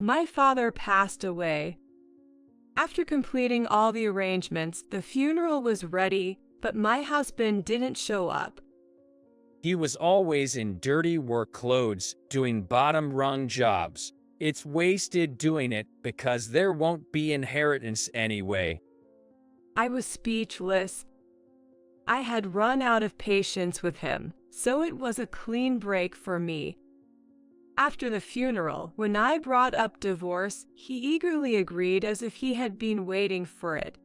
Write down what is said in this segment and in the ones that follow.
My father passed away. After completing all the arrangements, the funeral was ready, but my husband didn't show up. He was always in dirty work clothes, doing bottom-rung jobs. It's wasted doing it because there won't be inheritance anyway. I was speechless. I had run out of patience with him, so it was a clean break for me. After the funeral, when I brought up divorce, he eagerly agreed as if he had been waiting for it.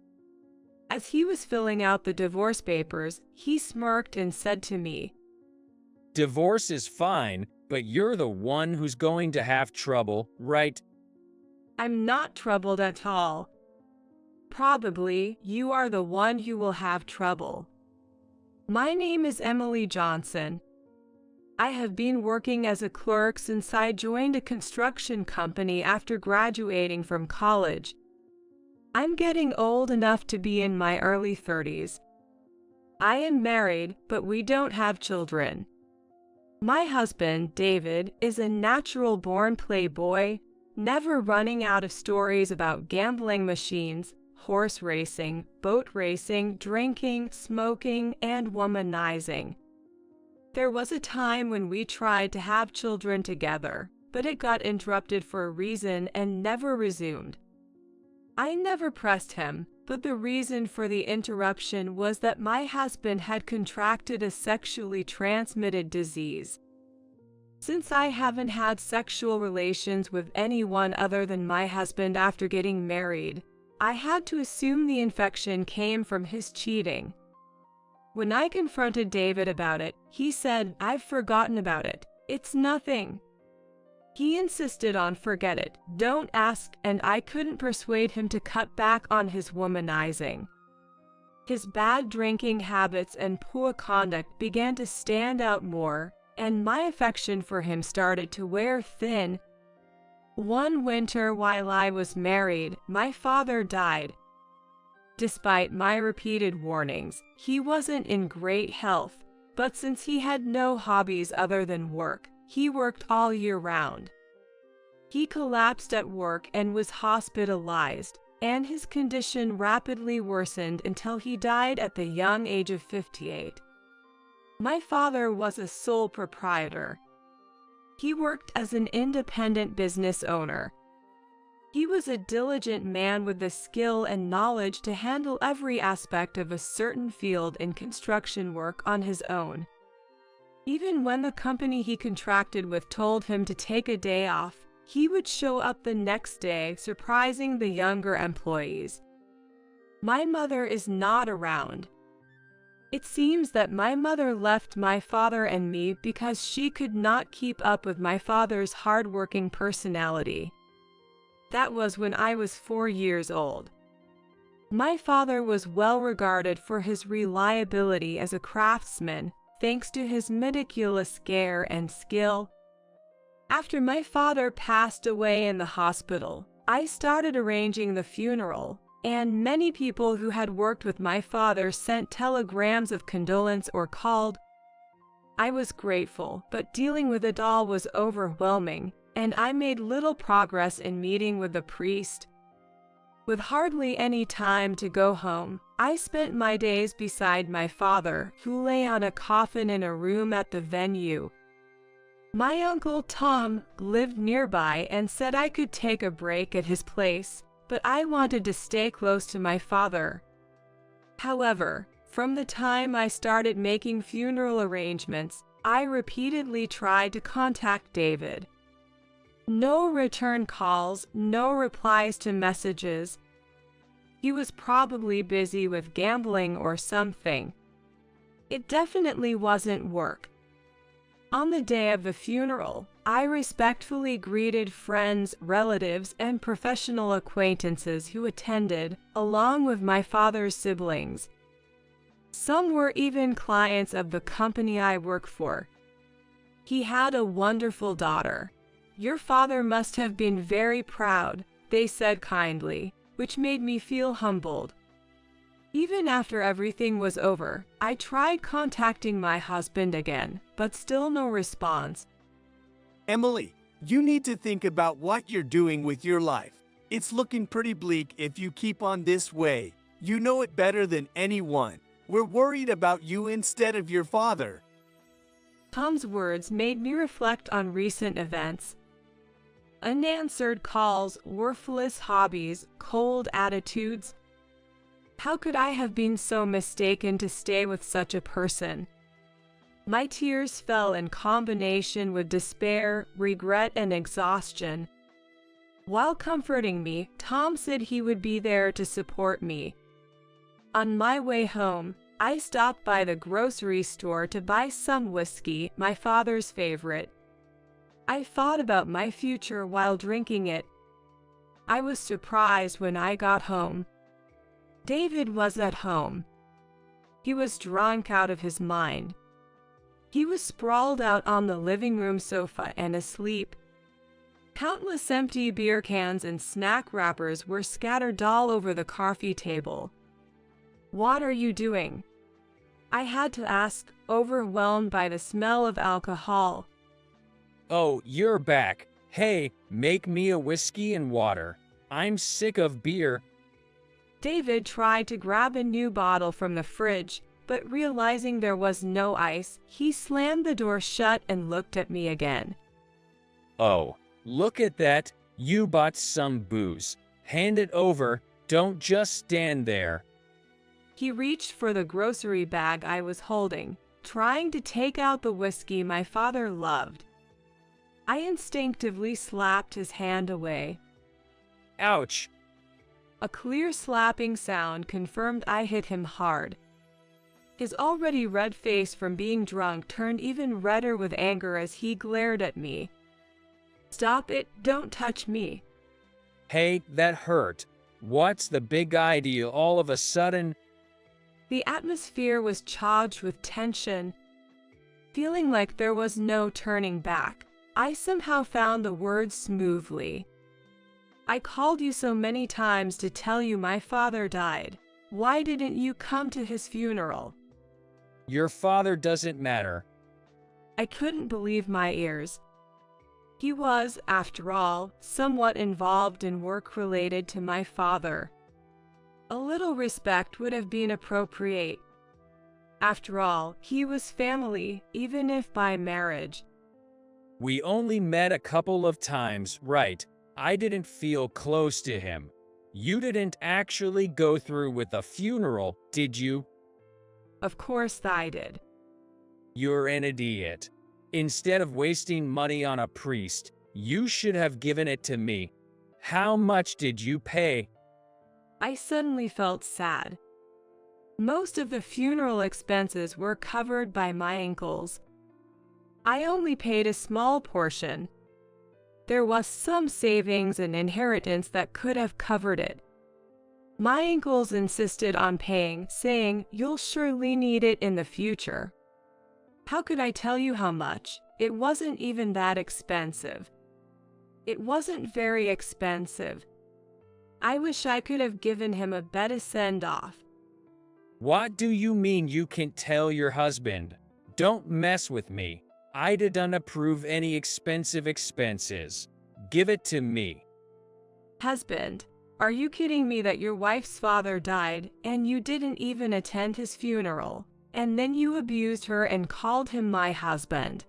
As he was filling out the divorce papers, he smirked and said to me, Divorce is fine, but you're the one who's going to have trouble, right? I'm not troubled at all. Probably you are the one who will have trouble. My name is Emily Johnson. I have been working as a clerk since I joined a construction company after graduating from college. I'm getting old enough to be in my early 30s. I am married, but we don't have children. My husband, David, is a natural-born playboy, never running out of stories about gambling machines, horse racing, boat racing, drinking, smoking, and womanizing. There was a time when we tried to have children together, but it got interrupted for a reason and never resumed. I never pressed him, but the reason for the interruption was that my husband had contracted a sexually transmitted disease. Since I haven't had sexual relations with anyone other than my husband after getting married, I had to assume the infection came from his cheating. When I confronted David about it, he said, "I've forgotten about it. It's nothing." He insisted on forget it, don't ask, and I couldn't persuade him to cut back on his womanizing. His bad drinking habits and poor conduct began to stand out more, and my affection for him started to wear thin. One winter while I was married, my father died. Despite my repeated warnings, he wasn't in great health, but since he had no hobbies other than work, he worked all year round. He collapsed at work and was hospitalized, and his condition rapidly worsened until he died at the young age of 58. My father was a sole proprietor. He worked as an independent business owner. He was a diligent man with the skill and knowledge to handle every aspect of a certain field in construction work on his own. Even when the company he contracted with told him to take a day off, he would show up the next day, surprising the younger employees. My mother is not around. It seems that my mother left my father and me because she could not keep up with my father's hard-working personality. That was when I was 4 years old. My father was well regarded for his reliability as a craftsman, thanks to his meticulous care and skill. After my father passed away in the hospital, I started arranging the funeral, and many people who had worked with my father sent telegrams of condolence or called. I was grateful, but dealing with it all was overwhelming, and I made little progress in meeting with the priest. With hardly any time to go home, I spent my days beside my father, who lay on a coffin in a room at the venue. My uncle Tom lived nearby and said I could take a break at his place, but I wanted to stay close to my father. However, from the time I started making funeral arrangements, I repeatedly tried to contact David. No return calls, no replies to messages. He was probably busy with gambling or something. It definitely wasn't work. On the day of the funeral, I respectfully greeted friends, relatives, and professional acquaintances who attended, along with my father's siblings. Some were even clients of the company I work for. He had a wonderful daughter. "Your father must have been very proud," they said kindly, which made me feel humbled. Even after everything was over, I tried contacting my husband again, but still no response. Emily, You need to think about what you're doing with your life. It's looking pretty bleak if you keep on this way. You know it better than anyone. We're worried about you instead of your father. Tom's words made me reflect on recent events. Unanswered calls, worthless hobbies, cold attitudes. How could I have been so mistaken to stay with such a person? My tears fell in combination with despair, regret, and exhaustion. While comforting me, Tom said he would be there to support me. On my way home, I stopped by the grocery store to buy some whiskey, my father's favorite. I thought about my future while drinking it. I was surprised when I got home. David was at home. He was drunk out of his mind. He was sprawled out on the living room sofa and asleep. Countless empty beer cans and snack wrappers were scattered all over the coffee table. "What are you doing?" I had to ask, overwhelmed by the smell of alcohol. Oh, you're back. Hey, make me a whiskey and water. I'm sick of beer. David tried to grab a new bottle from the fridge, but realizing there was no ice, he slammed the door shut and looked at me again. Oh, look at that. You bought some booze. Hand it over. Don't just stand there. He reached for the grocery bag I was holding, trying to take out the whiskey my father loved. I instinctively slapped his hand away. Ouch! A clear slapping sound confirmed I hit him hard. His already red face from being drunk turned even redder with anger as he glared at me. "Stop it, don't touch me." Hey, that hurt. What's the big idea all of a sudden? The atmosphere was charged with tension. Feeling like there was no turning back, I somehow found the words smoothly. "I called you so many times to tell you my father died. Why didn't you come to his funeral?" Your father doesn't matter. I couldn't believe my ears. He was, after all, somewhat involved in work related to my father. A little respect would have been appropriate. After all, he was family, even if by marriage. We only met a couple of times, right? I didn't feel close to him. You didn't actually go through with a funeral, did you? Of course I did. You're an idiot. Instead of wasting money on a priest, you should have given it to me. How much did you pay? I suddenly felt sad. Most of the funeral expenses were covered by my uncles. I only paid a small portion. There was some savings and inheritance that could have covered it. My uncles insisted on paying, saying, "You'll surely need it in the future." How could I tell you how much? It wasn't even that expensive. It wasn't very expensive. I wish I could have given him a better send-off. What do you mean you can't tell your husband? Don't mess with me. I didn't approve any expensive expenses. Give it to me. Husband, are you kidding me that your wife's father died and you didn't even attend his funeral, and then you abused her and called him my husband?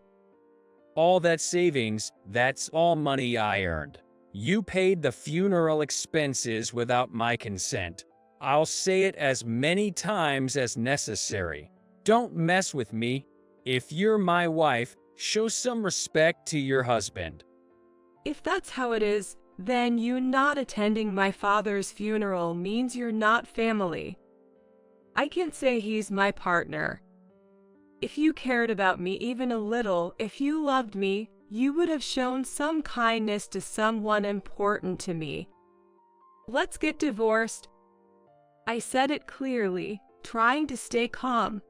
All that savings, that's all money I earned. You paid the funeral expenses without my consent. I'll say it as many times as necessary. Don't mess with me. If you're my wife, show some respect to your husband. If that's how it is, then you not attending my father's funeral means you're not family. I can't say he's my partner. If you cared about me even a little, if you loved me, you would have shown some kindness to someone important to me. Let's get divorced. I said it clearly, trying to stay calm.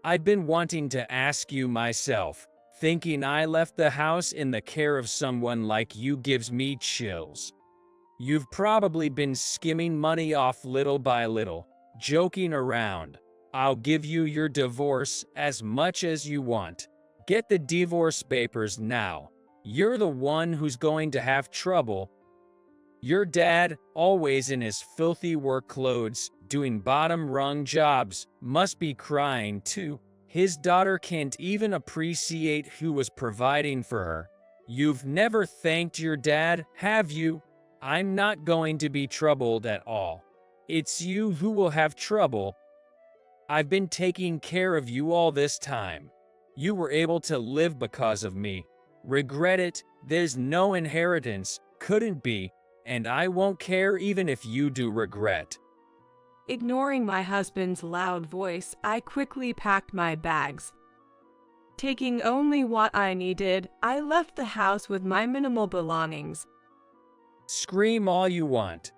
I'd been wanting to ask you myself. Thinking I left the house in the care of someone like you gives me chills. You've probably been skimming money off little by little, joking around. I'll give you your divorce as much as you want. Get the divorce papers now. You're the one who's going to have trouble. Your dad, always in his filthy work clothes, doing bottom-rung jobs, must be crying too. His daughter can't even appreciate who was providing for her. You've never thanked your dad, have you? I'm not going to be troubled at all. It's you who will have trouble. I've been taking care of you all this time. You were able to live because of me. Regret it? There's no inheritance, couldn't be, and I won't care even if you do regret. Ignoring my husband's loud voice, I quickly packed my bags. Taking only what I needed, I left the house with my minimal belongings. Scream all you want.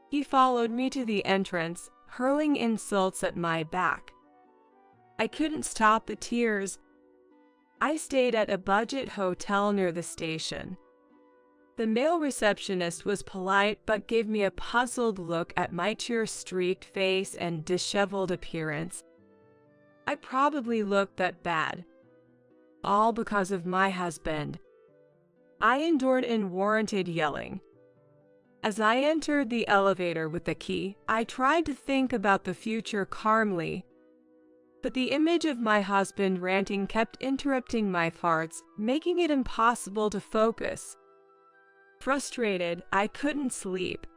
He followed me to the entrance, hurling insults at my back. I couldn't stop the tears. I stayed at a budget hotel near the station. The male receptionist was polite but gave me a puzzled look at my tear-streaked face and disheveled appearance. I probably looked that bad. All because of my husband. I endured unwarranted yelling. As I entered the elevator with the key, I tried to think about the future calmly. But the image of my husband ranting kept interrupting my farts, making it impossible to focus. Frustrated, I couldn't sleep.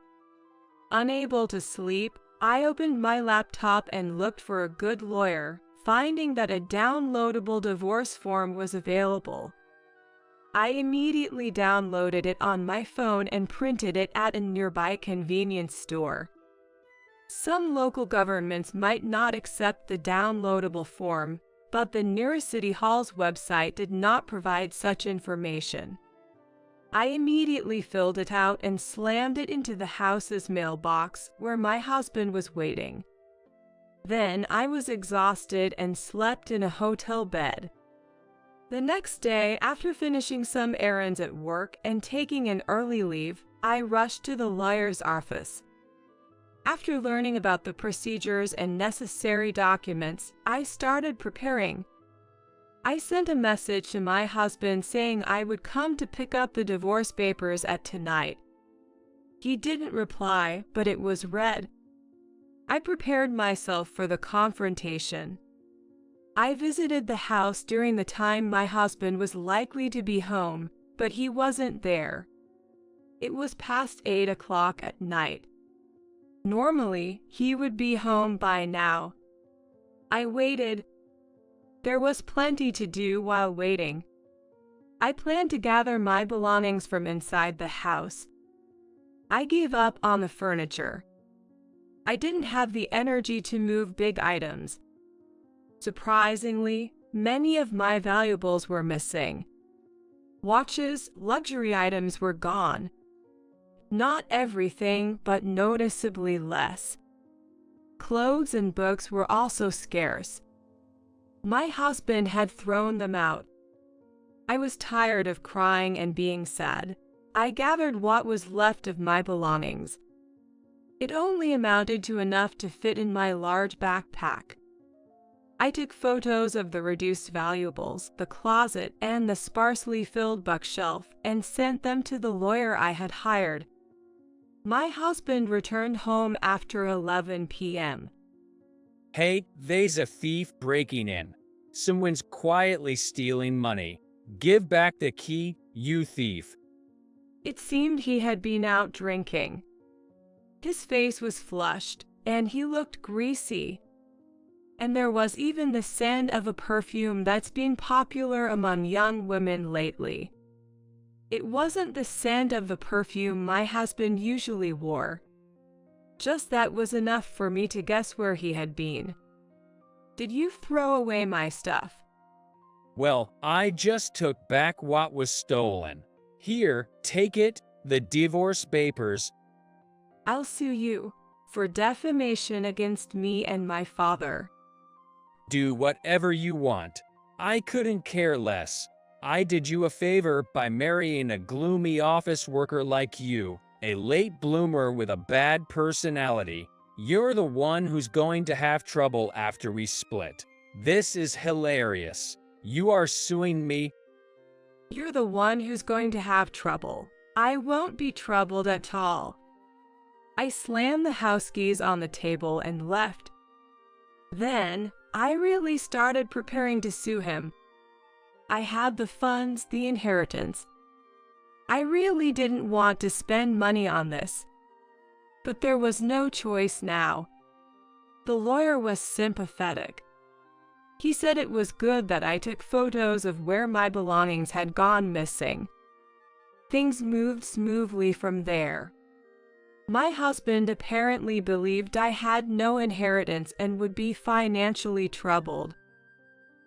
Unable to sleep, I opened my laptop and looked for a good lawyer, finding that a downloadable divorce form was available. I immediately downloaded it on my phone and printed it at a nearby convenience store. Some local governments might not accept the downloadable form, but the nearest City Hall's website did not provide such information. I immediately filled it out and slammed it into the house's mailbox where my husband was waiting. Then I was exhausted and slept in a hotel bed. The next day, after finishing some errands at work and taking an early leave, I rushed to the lawyer's office. After learning about the procedures and necessary documents, I started preparing. I sent a message to my husband saying I would come to pick up the divorce papers at tonight. He didn't reply, but it was read. I prepared myself for the confrontation. I visited the house during the time my husband was likely to be home, but he wasn't there. It was past 8 o'clock at night. Normally, he would be home by now. I waited. There was plenty to do while waiting. I planned to gather my belongings from inside the house. I gave up on the furniture. I didn't have the energy to move big items. Surprisingly, many of my valuables were missing. Watches, luxury items were gone. Not everything, but noticeably less. Clothes and books were also scarce. My husband had thrown them out. I was tired of crying and being sad. I gathered what was left of my belongings. It only amounted to enough to fit in my large backpack. I took photos of the reduced valuables, the closet, and the sparsely filled bookshelf, and sent them to the lawyer I had hired. My husband returned home after 11 p.m. Hey, there's a thief breaking in. Someone's quietly stealing money. Give back the key, you thief. It seemed he had been out drinking. His face was flushed, and he looked greasy. And there was even the scent of a perfume that's been popular among young women lately. It wasn't the scent of the perfume my husband usually wore. Just that was enough for me to guess where he had been. Did you throw away my stuff? Well, I just took back what was stolen. Here, take it, the divorce papers. I'll sue you for defamation against me and my father. Do whatever you want. I couldn't care less. I did you a favor by marrying a gloomy office worker like you, a late bloomer with a bad personality. You're the one who's going to have trouble after we split. This is hilarious. You are suing me? You're the one who's going to have trouble. I won't be troubled at all. I slammed the house keys on the table and left. Then, I really started preparing to sue him. I had the funds, the inheritance. I really didn't want to spend money on this. But there was no choice now. The lawyer was sympathetic. He said it was good that I took photos of where my belongings had gone missing. Things moved smoothly from there. My husband apparently believed I had no inheritance and would be financially troubled.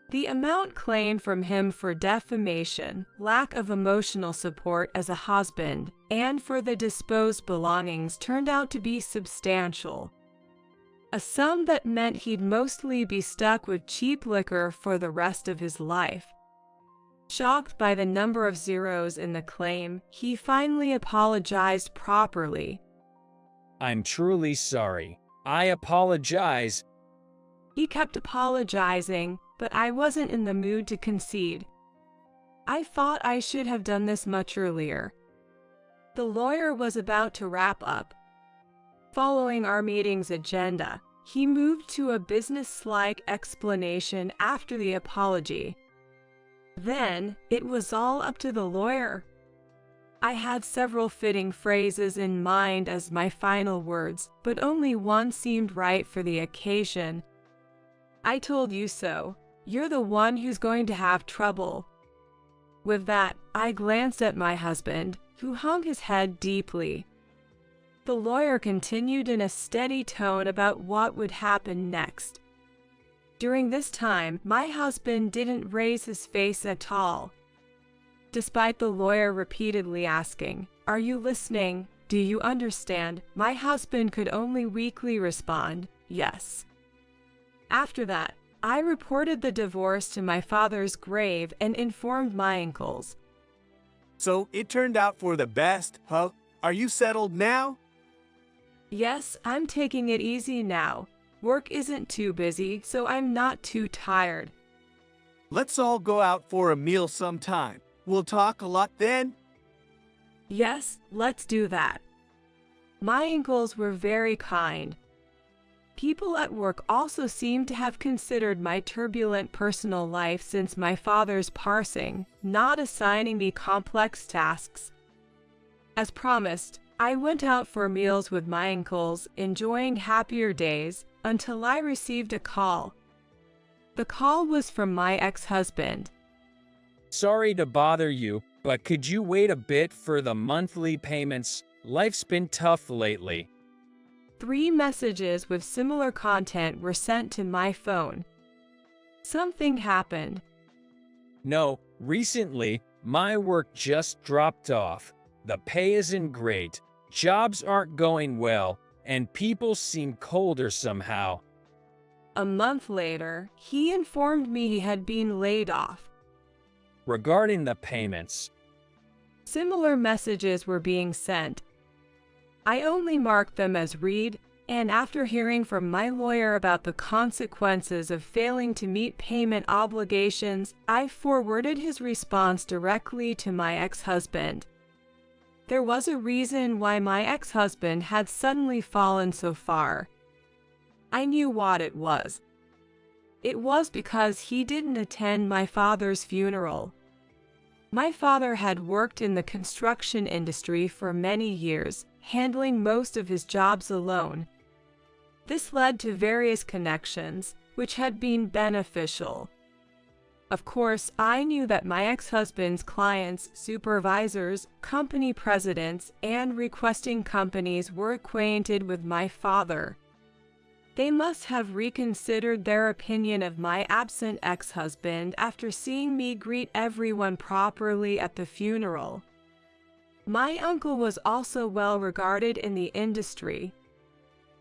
The amount claimed from him for defamation, lack of emotional support as a husband, and for the disposed belongings turned out to be substantial. A sum that meant he'd mostly be stuck with cheap liquor for the rest of his life. Shocked by the number of zeros in the claim, he finally apologized properly. I'm truly sorry. I apologize. He kept apologizing, but I wasn't in the mood to concede. I thought I should have done this much earlier. The lawyer was about to wrap up. Following our meeting's agenda, he moved to a business-like explanation after the apology. Then, it was all up to the lawyer. I had several fitting phrases in mind as my final words, but only one seemed right for the occasion. I told you so. You're the one who's going to have trouble. With that, I glanced at my husband, who hung his head deeply. The lawyer continued in a steady tone about what would happen next. During this time, my husband didn't raise his face at all. Despite the lawyer repeatedly asking, "Are you listening? Do you understand?" my husband could only weakly respond, "Yes." After that, I reported the divorce to my father's grave and informed my uncles. So it turned out for the best, huh? Are you settled now? Yes, I'm taking it easy now. Work isn't too busy, so I'm not too tired. Let's all go out for a meal sometime. We'll talk a lot then. Yes, let's do that. My uncles were very kind. People at work also seemed to have considered my turbulent personal life since my father's passing, not assigning me complex tasks. As promised, I went out for meals with my uncles, enjoying happier days, until I received a call. The call was from my ex-husband. Sorry to bother you, but could you wait a bit for the monthly payments? Life's been tough lately. 3 messages with similar content were sent to my phone. Something happened. No, recently, my work just dropped off. The pay isn't great, jobs aren't going well, and people seem colder somehow. A month later, he informed me he had been laid off. Regarding the payments, Similar messages were being sent. I only marked them as read, and after hearing from my lawyer about the consequences of failing to meet payment obligations, I forwarded his response directly to my ex-husband. There was a reason why my ex-husband had suddenly fallen so far. I knew what it was. It was because he didn't attend my father's funeral. My father had worked in the construction industry for many years, handling most of his jobs alone. This led to various connections, which had been beneficial. Of course, I knew that my ex-husband's clients, supervisors, company presidents, and requesting companies were acquainted with my father. They must have reconsidered their opinion of my absent ex-husband after seeing me greet everyone properly at the funeral. My uncle was also well regarded in the industry.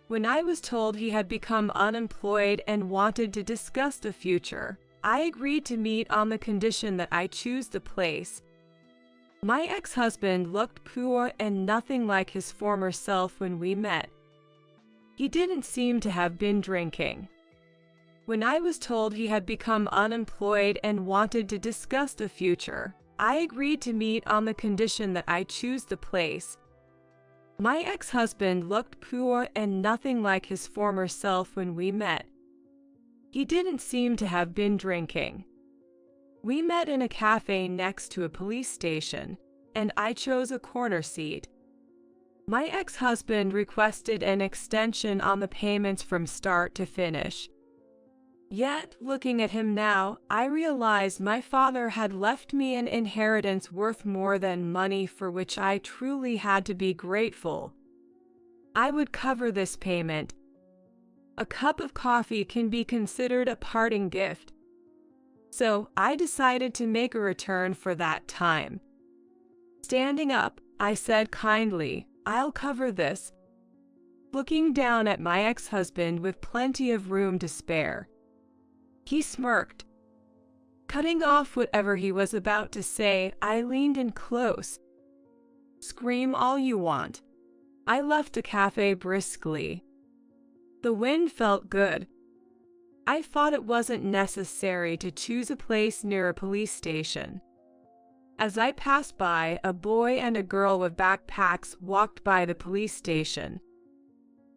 When I was told he had become unemployed and wanted to discuss the future, I agreed to meet on the condition that I choose the place. My ex-husband looked poor and nothing like his former self when we met. He didn't seem to have been drinking. When I was told he had become unemployed and wanted to discuss the future, I agreed to meet on the condition that I choose the place. My ex-husband looked poor and nothing like his former self when we met. He didn't seem to have been drinking. We met in a cafe next to a police station, and I chose a corner seat. My ex-husband requested an extension on the payments from start to finish. Yet, looking at him now, I realized my father had left me an inheritance worth more than money for which I truly had to be grateful. I would cover this payment. A cup of coffee can be considered a parting gift. So, I decided to make a return for that time. Standing up, I said kindly, "I'll cover this," looking down at my ex-husband with plenty of room to spare. He smirked. Cutting off whatever he was about to say, I leaned in close. "Scream all you want." I left the cafe briskly. The wind felt good. I thought it wasn't necessary to choose a place near a police station. As I passed by, a boy and a girl with backpacks walked by the police station.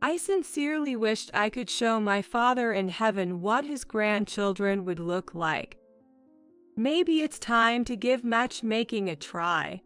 I sincerely wished I could show my father in heaven what his grandchildren would look like. Maybe it's time to give matchmaking a try.